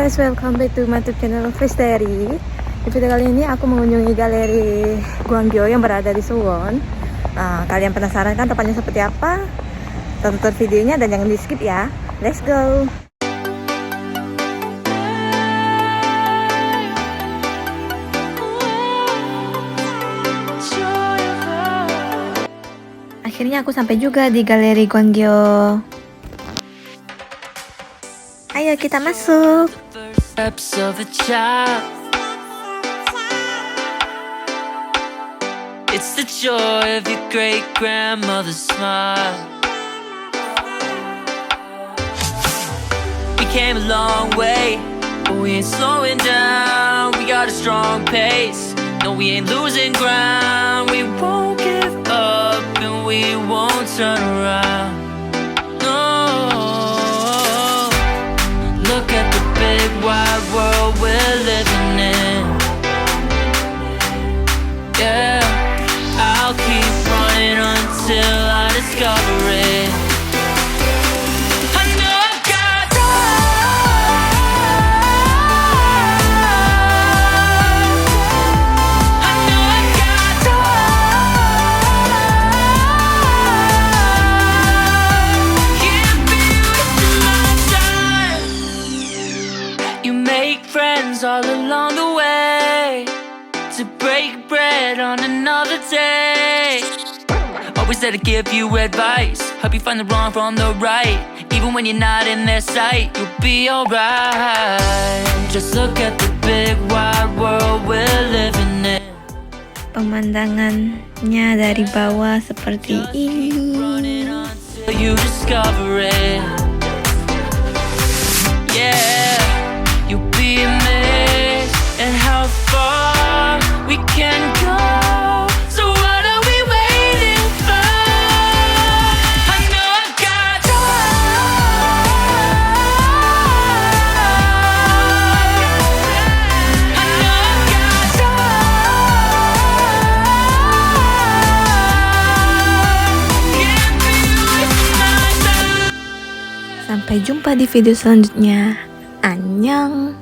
guys, welcome back to my YouTube channel Kristeri. Di video kali ini aku mengunjungi Galeri Gwanggyo yang berada di Suwon. Kalian penasaran kan tempatnya seperti apa? Tonton videonya dan jangan di skip ya. Let's go. Akhirnya aku sampai juga di Galeri Gwanggyo. Ayo kita masuk. It's the joy of your great grandmother's smile. We came a long way, but we ain't slowing down. We got a strong pace. No, we ain't losing ground. We won't give up and we won't turn around. Look at the big wide world we're living in. Yeah, I'll keep running until I discover it. I know I've got I know I've got can't be wasting my time. You make friends all along the way, to break bread on another day. Always there to give you advice, help you find the wrong from the right. Even when you're not in their sight, you'll be alright. Just look at the big wide world we're living in. Pemandangannya dari bawah seperti ini. You discover it. Yeah, you'll be amazed at how far we can go. So what are we waiting for? I know I've got I know I've got can't be wasting my time. Sampai jumpa di video selanjutnya. Annyeong.